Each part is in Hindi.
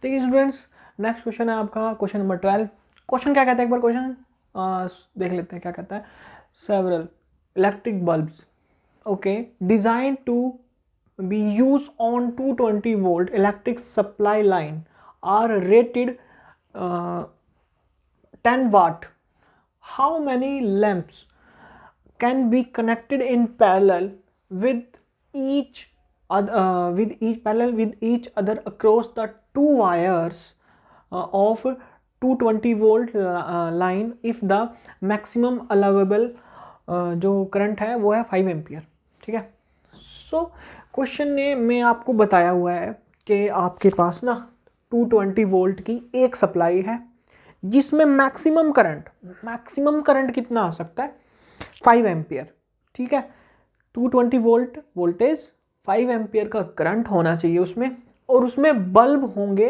देखिए स्टूडेंट्स, नेक्स्ट क्वेश्चन है आपका क्वेश्चन नंबर 12। क्वेश्चन क्या कहता है, एक बार क्वेश्चन देख लेते हैं क्या कहता है। Several electric bulbs, okay, design to be use on 220 volt electric supply line are rated 10 watt. How many lamps can be connected in parallel with each with each other across the two wires of 220 volt line if the maximum allowable जो करंट है वो है 5 एम्पियर। ठीक है, सो क्वेश्चन ने में आपको बताया हुआ है कि आपके पास ना 220 वोल्ट की एक सप्लाई है जिसमें मैक्सिमम करंट कितना आ सकता है, 5 एम्पियर। ठीक है, 220 वोल्ट वोल्टेज, 5 एम्पियर का करंट होना चाहिए उसमें, और उसमें बल्ब होंगे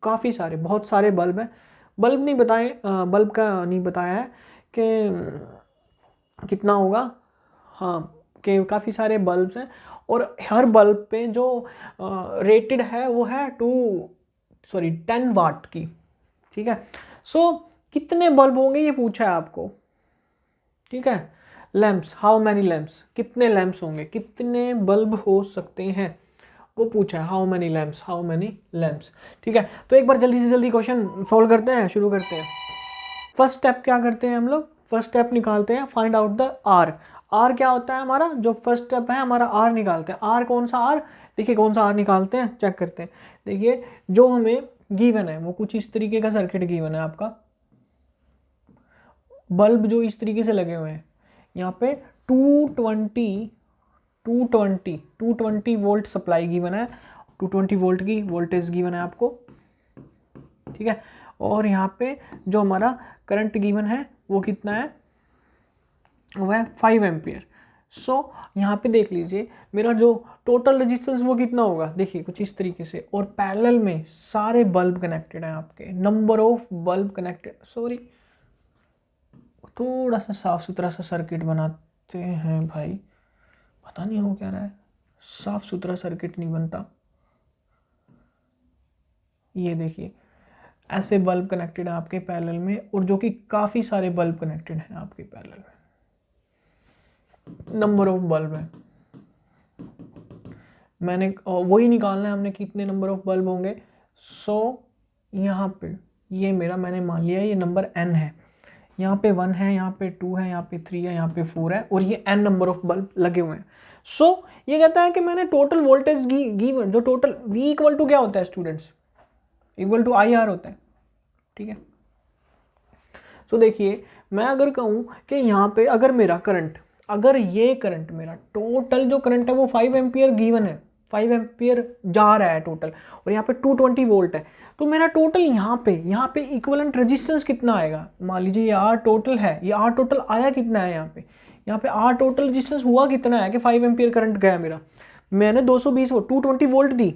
काफ़ी सारे, बहुत सारे बल्ब हैं। बल्ब नहीं बताए, बल्ब का नहीं बताया है कि कितना होगा, हाँ, कि काफ़ी सारे बल्ब्स हैं और हर बल्ब पे जो रेटेड है वो है 10 वाट की। ठीक है, सो कितने बल्ब होंगे ये पूछा है आपको। ठीक है, लैंप्स, हाउ मैनी लैंप्स, कितने लैंप्स होंगे, कितने बल्ब हो सकते हैं, वो पूछा है। How many lamps, how many lamps. ठीक है, तो एक बार जल्दी से जल्दी क्वेश्चन सॉल्व करते हैं, शुरू करते हैं। फर्स्ट स्टेप क्या करते हैं हम लोग, फर्स्ट स्टेप निकालते हैं find out the R. R क्या होता है हमारा, जो फर्स्ट स्टेप है हमारा आर निकालते हैं। आर कौन सा आर, देखिए कौन सा आर निकालते हैं, चेक करते हैं। देखिए जो हमें गिवन है वो कुछ इस तरीके का सर्किट गिवन है आपका, बल्ब जो इस तरीके से लगे हुए हैं यहाँ पे 220 वोल्ट सप्लाई गिवन है, 220 वोल्ट की वोल्टेज गिवन है आपको। ठीक है, और यहाँ पे जो हमारा करंट गिवन है वो कितना है, वो है 5 एम्पियर। सो यहाँ पे देख लीजिए मेरा जो टोटल रेजिस्टेंस वो कितना होगा, देखिए कुछ इस तरीके से, और पैरेलल में सारे बल्ब कनेक्टेड हैं आपके, number of bulb connected, sorry थोड़ा सा साफ सुथरा सा सर्किट बनाते हैं भाई, पता नहीं हो क्या रहा है, साफ सुथरा सर्किट नहीं बनता। ये देखिए ऐसे बल्ब कनेक्टेड है आपके पैरेलल में, और जो कि काफ़ी सारे बल्ब कनेक्टेड हैं आपके पैरेलल में, नंबर ऑफ बल्ब है, मैंने वही निकालना है हमने कितने नंबर ऑफ बल्ब होंगे। सो यहाँ पे ये मेरा मैंने मान लिया ये नंबर n है, यहाँ पे 1 है, यहाँ पे 2 है, यहाँ पे 3 है, यहाँ पे 4 है, और ये n नंबर ऑफ बल्ब लगे हुए हैं। सो ये कहता है कि मैंने टोटल वोल्टेज गिवन, जो टोटल V इक्वल टू क्या होता है स्टूडेंट्स, इक्वल टू IR होता है। ठीक है, सो देखिए मैं अगर कहूँ कि यहाँ पे अगर मेरा करंट, अगर ये करंट मेरा टोटल जो करंट है वो 5 एम्पियर गिवन है, 5 एम्पियर जा रहा है टोटल, और यहाँ पे 220 वोल्ट है, तो मेरा टोटल यहाँ पे इक्विवेलेंट रेजिस्टेंस कितना आएगा, मान लीजिए ये आर टोटल है, ये आर टोटल आया कितना है यहाँ पे आर टोटल रेजिस्टेंस हुआ कितना है कि 5 एम्पियर करंट गया मेरा, मैंने 220 वोल्ट 220 वोल्ट दी,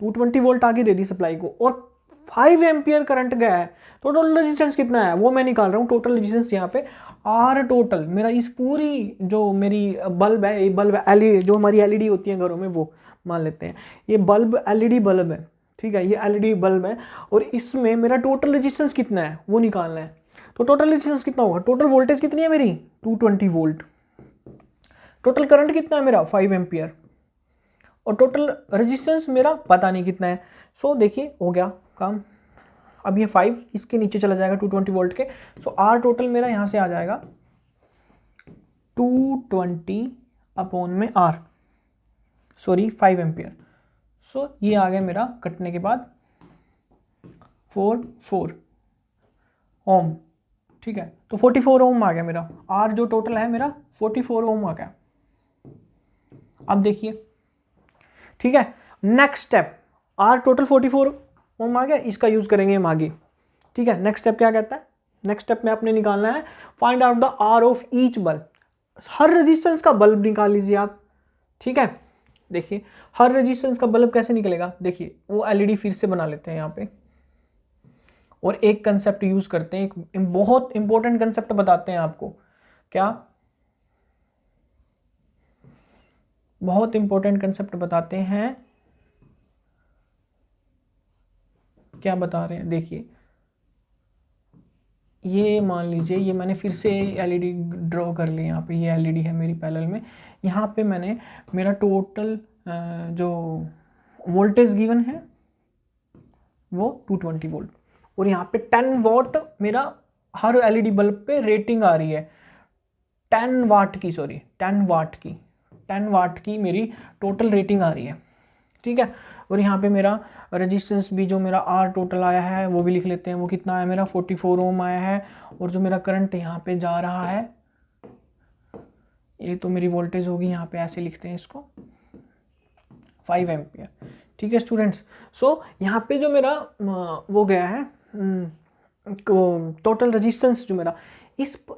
220 वोल्ट आगे दे दी सप्लाई को, और 5 एम्पियर करंट गया है, तो टोटल रेजिस्टेंस कितना है वो मैं निकाल रहा हूँ। टोटल रेजिस्टेंस यहाँ पे आर टोटल मेरा इस पूरी जो मेरी बल्ब है, ये बल्ब एलईडी जो हमारी एलईडी होती है घरों में, वो मान लेते हैं ये बल्ब एलईडी बल्ब है। ठीक है, ये एलईडी बल्ब है, और इसमें मेरा टोटल रेजिस्टेंस कितना है वो निकालना है। तो टोटल रेजिस्टेंस कितना होगा, टोटल वोल्टेज कितनी है मेरी 220 वोल्ट, टोटल करंट कितना है मेरा 5 एम्पियर, और टोटल रेजिस्टेंस मेरा पता नहीं कितना है। सो देखिए हो गया काम, अब ये 5 इसके नीचे चला जाएगा 220 वोल्ट के, सो आर टोटल मेरा यहाँ से आ जाएगा 220 अपॉन में आर, सॉरी 5 एम्पियर। सो ये आ गया मेरा कटने के बाद 4 ओम। ठीक है, तो 44 ओम आ गया मेरा, आर जो टोटल है मेरा 44 ओम आ गया। अब देखिए, ठीक है, नेक्स्ट स्टेप, आर टोटल 44 ओम आ गया, इसका यूज करेंगे हम आगे। ठीक है, नेक्स्ट स्टेप क्या कहता है, नेक्स्ट स्टेप में आपने निकालना है find out the R of each bulb, हर रेजिस्टेंस का बल्ब निकाल लीजिए आप। ठीक है, देखिए हर रेजिस्टेंस का बल्ब कैसे निकलेगा, देखिए वो एलईडी फिर से बना लेते हैं यहाँ पे, और एक कंसेप्ट यूज करते हैं, एक बहुत इंपॉर्टेंट कंसेप्ट बताते हैं आपको, क्या बहुत इंपॉर्टेंट कंसेप्ट बताते हैं, क्या बता रहे हैं, देखिए ये मान लीजिए ये मैंने फिर से एलईडी ड्रॉ कर ली, यहाँ पे ये एलईडी है मेरी पैरेलल में। यहाँ पे मैंने मेरा टोटल जो वोल्टेज गिवन है वो 220 वोल्ट, और यहाँ पे 10 वॉट मेरा हर एलईडी बल्ब पे रेटिंग आ रही है, 10 वाट की, सॉरी 10 वाट की मेरी टोटल रेटिंग आ रही है, ठीक है। और यहाँ पे मेरा रेजिस्टेंस भी जो मेरा आर टोटल आया है वो भी लिख लेते हैं, वो कितना आया मेरा 44 ओम आया है। और जो मेरा करंट यहाँ पे जा रहा है, ये तो मेरी वोल्टेज होगी, यहाँ पे ऐसे लिखते हैं इसको 5 एम्पियर, ठीक है स्टूडेंट्स। सो यहाँ पे जो मेरा वो गया है टोटल रेजिस्टेंस जो मेरा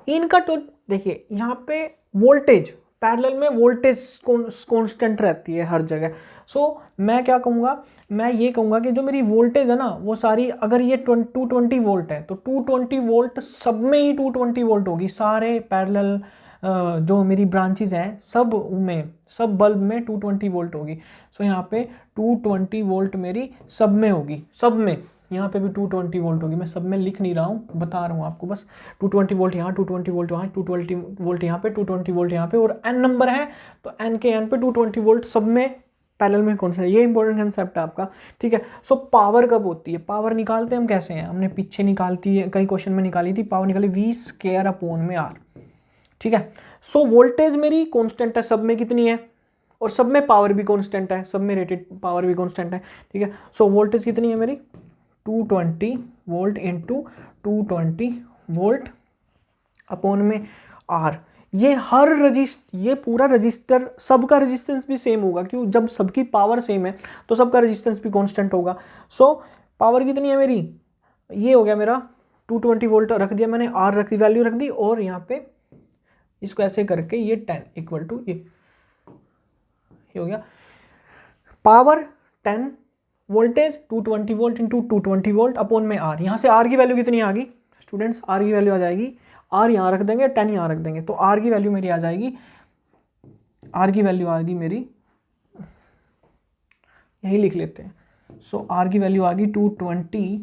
इनका तो देखिए यहाँ पे वोल्टेज पैरेलल में वोल्टेज कांस्टेंट रहती है हर जगह। सो मैं क्या कहूँगा, मैं ये कहूँगा कि जो मेरी वोल्टेज है ना वो सारी, अगर ये 220 वोल्ट है तो 220 वोल्ट सब में ही 220 वोल्ट होगी, सारे पैरेलल जो मेरी ब्रांचेज हैं सब में, सब बल्ब में 220 वोल्ट होगी। सो यहाँ पे 220 वोल्ट मेरी सब में होगी, सब में, यहाँ पे भी 220 वोल्ट होगी। मैं सब में लिख नहीं रहा हूँ, बता रहा हूँ आपको बस। 220 वोल्ट यहाँ, 220 वोल्ट वहाँ, 220 वोल्ट यहाँ पे, 220 वोल्ट यहाँ पे, और n नंबर है तो n के n पे 220 वोल्ट सब में पैरेलल में कौन सा है, ये इंपॉर्टेंट कंसेप्ट है आपका, ठीक है। सो पावर कब होती है, पावर निकालते हम कैसे हैं, हमने पीछे निकालती है, कई क्वेश्चन में निकाली थी, पावर निकाली V स्क्वायर अपॉन में R, ठीक है। सो वोल्टेज मेरी कॉन्स्टेंट है, सब में कितनी है, और सब में पावर भी कॉन्स्टेंट है, सब में रेटेड पावर भी कॉन्स्टेंट है, ठीक है। सो वोल्टेज कितनी है मेरी 220 वोल्ट इंटू 220 वोल्ट अपॉन में R। ये हर ये पूरा रजिस्टर सबका रेजिस्टेंस भी सेम होगा, क्यों, जब सबकी पावर सेम है तो सबका रेजिस्टेंस भी कांस्टेंट होगा। सो पावर कितनी है मेरी, ये हो गया मेरा 220 वोल्ट रख दिया मैंने, R रख दी, वैल्यू रख दी, और यहाँ पे इसको ऐसे करके ये 10 इक्वल टू ये हो गया power 10, voltage 220 volt into 220 volt upon में R। यहाँ से R की वैल्यू कितनी आ गई स्टूडेंट्स, R की वैल्यू आ जाएगी, R यहाँ रख देंगे, 10 यहाँ रख देंगे, तो R की वैल्यू मेरी आ जाएगी, R की वैल्यू आ गई मेरी, यही लिख लेते हैं। सो R की वैल्यू आ गई 220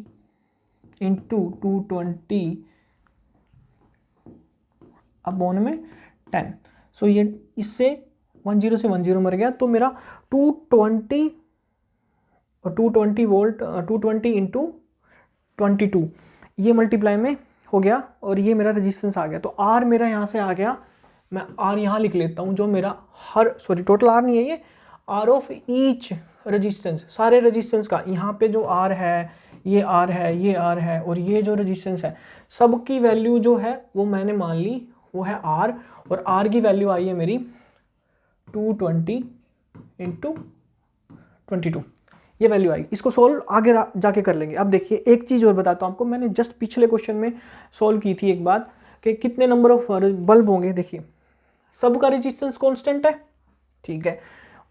इंटू 220 अपॉन में 10। सो ये इससे 10 से 10 मर गया, तो मेरा 220 वोल्ट 220 इंटू 22 ये मल्टीप्लाई में हो गया, और ये मेरा रेजिस्टेंस आ गया। तो R मेरा यहाँ से आ गया, मैं R यहाँ लिख लेता हूँ, जो मेरा हर, सॉरी टोटल R नहीं है ये, R ऑफ ईच रेजिस्टेंस, सारे रेजिस्टेंस का, यहाँ पे जो R है, ये R है, ये R है, और ये जो रेजिस्टेंस है सबकी वैल्यू जो है वो मैंने मान ली वो है R, और R की वैल्यू आई है मेरी 220 इंटू 22, ये वैल्यू आएगी। इसको सोल्व आगे जाके कर लेंगे। अब देखिए एक चीज़ और बताता हूँ आपको, मैंने जस्ट पिछले क्वेश्चन में सोल्व की थी एक बात, कि कितने नंबर ऑफ बल्ब होंगे। देखिए सबका रेजिस्टेंस कांस्टेंट है, ठीक है,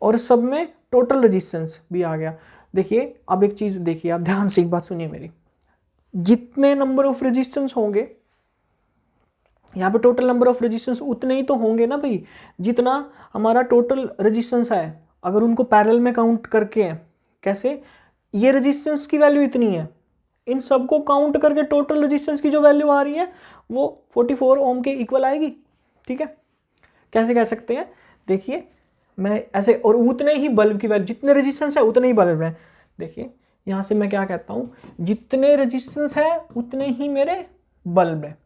और सब में टोटल रेजिस्टेंस भी आ गया। देखिए अब एक चीज़ देखिए, आप ध्यान से एक बात सुनिए मेरी, जितने नंबर ऑफ रेजिस्टेंस होंगे यहाँ पे टोटल नंबर ऑफ रेजिस्टेंस उतने ही तो होंगे ना भाई, जितना हमारा टोटल रेजिस्टेंस है, अगर उनको पैरेलल में काउंट करके है, कैसे, ये रेजिस्टेंस की वैल्यू इतनी है, इन सबको काउंट करके टोटल रेजिस्टेंस की जो वैल्यू आ रही है वो 44 ओम के इक्वल आएगी, ठीक है। कैसे कह सकते हैं, देखिए मैं ऐसे, और उतने ही बल्ब की वैल्यू, जितने रेजिस्टेंस है उतने ही बल्ब है। देखिए यहाँ से मैं क्या कहता हूँ, जितने रेजिस्टेंस है उतने ही मेरे बल्ब है,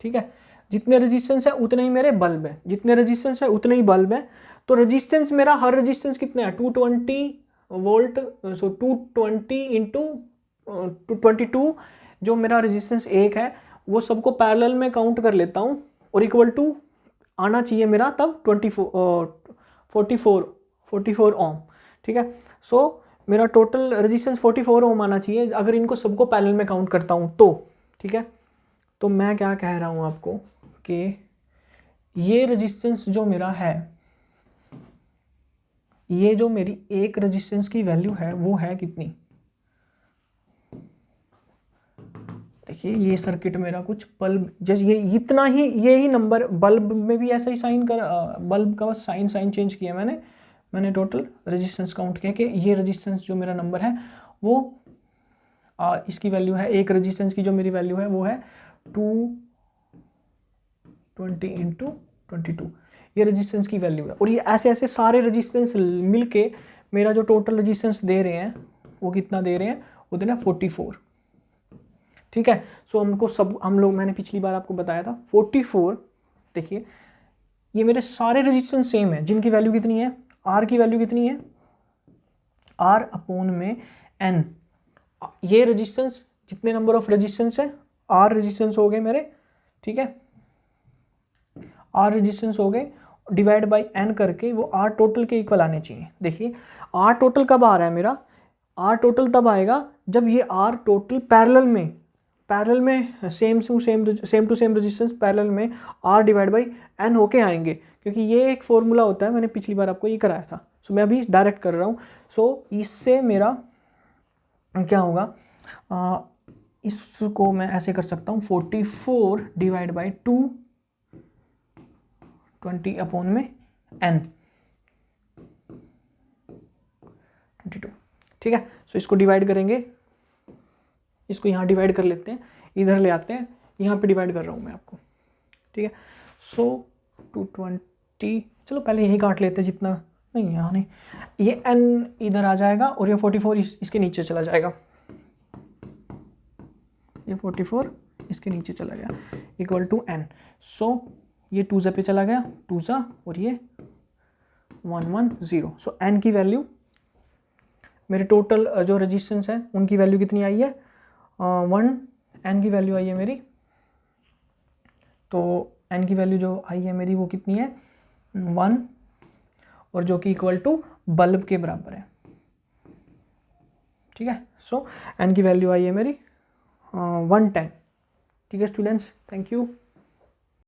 ठीक है, जितने रेजिस्टेंस है उतने ही मेरे बल्ब है, जितने रेजिस्टेंस है उतने ही बल्ब है। तो रेजिस्टेंस मेरा, हर रेजिस्टेंस कितना है 220 वोल्ट, सो 220 इंटू 22 जो मेरा रेजिस्टेंस एक है वो सबको पैरेलल में काउंट कर लेता हूँ, और इक्वल टू आना चाहिए मेरा तब 44 ओम, ठीक है। सो मेरा टोटल रेजिस्टेंस 44 ओम आना चाहिए अगर इनको सबको पैरेलल में काउंट करता हूँ तो, ठीक है। तो मैं क्या कह रहा हूँ आपको कि ये रेजिस्टेंस जो मेरा है, ये जो मेरी एक रेजिस्टेंस की वैल्यू है वो है कितनी, देखिए ये सर्किट मेरा कुछ बल्ब जैसे ये इतना ही, ये ही नंबर बल्ब में भी ऐसा ही साइन कर, बल्ब का बस साइन चेंज किया मैंने टोटल रेजिस्टेंस काउंट किया कि ये रेजिस्टेंस जो मेरा नंबर है वो और इसकी वैल्यू है, एक रेजिस्टेंस की जो मेरी वैल्यू है वो है 220 इंटू 22, ये रेजिस्टेंस की वैल्यू है। और ये ऐसे ऐसे सारे रेजिस्टेंस मिलके मेरा जो टोटल रेजिस्टेंस दे रहे हैं वो कितना दे रहे हैं, वो दे रहे हैं 44। ठीक है, सो हमको सब हम लोग, मैंने पिछली बार आपको बताया था 44। देखिए ये मेरे सारे रेजिस्टेंस सेम है, जिनकी वैल्यू कितनी है, आर की वैल्यू कितनी है, आर अपॉन में एन। ये रेजिस्टेंस जितने नंबर ऑफ रेजिस्टेंस है, आर रेजिस्टेंस हो गए मेरे, ठीक है, आर रेजिस्टेंस हो गए, डिवाइड बाई एन करके वो आर टोटल के इक्वल आने चाहिए। देखिए आर टोटल कब आ रहा है मेरा, आर टोटल तब आएगा जब ये आर टोटल पैरेलल में same to same resistance parallel में आर डिवाइड बाई एन होके आएंगे, क्योंकि ये एक फॉर्मूला होता है, मैंने पिछली बार आपको ये कराया था। सो मैं अभी डायरेक्ट कर रहा हूँ। सो इससे मेरा क्या होगा, इसको मैं ऐसे कर सकता हूँ 44 डिवाइड बाई 220 अपॉन में एन 22। ठीक है, सो इसको डिवाइड करेंगे, इसको यहाँ डिवाइड कर लेते हैं, इधर ले आते हैं, यहाँ पे डिवाइड कर रहा हूँ मैं आपको। ठीक है, सो 220, चलो पहले यही काट लेते हैं, जितना नहीं यहाँ नहीं, ये n इधर आ जाएगा और ये 44 इसके नीचे चला जाएगा, ये 44 इसके नीचे चला गया, इक्वल टू n। सो ये 2 पे चला गया, 2 और ये 110। सो n की वैल्यू, मेरे टोटल जो रेजिस्टेंस है उनकी वैल्यू कितनी आई है, 1, n की वैल्यू आई है मेरी, तो n की वैल्यू जो आई है मेरी वो कितनी है 1, और जो कि इक्वल टू बल्ब के बराबर है। ठीक है, सो n की वैल्यू आई है मेरी 110। ठीक है स्टूडेंट्स, थैंक यू।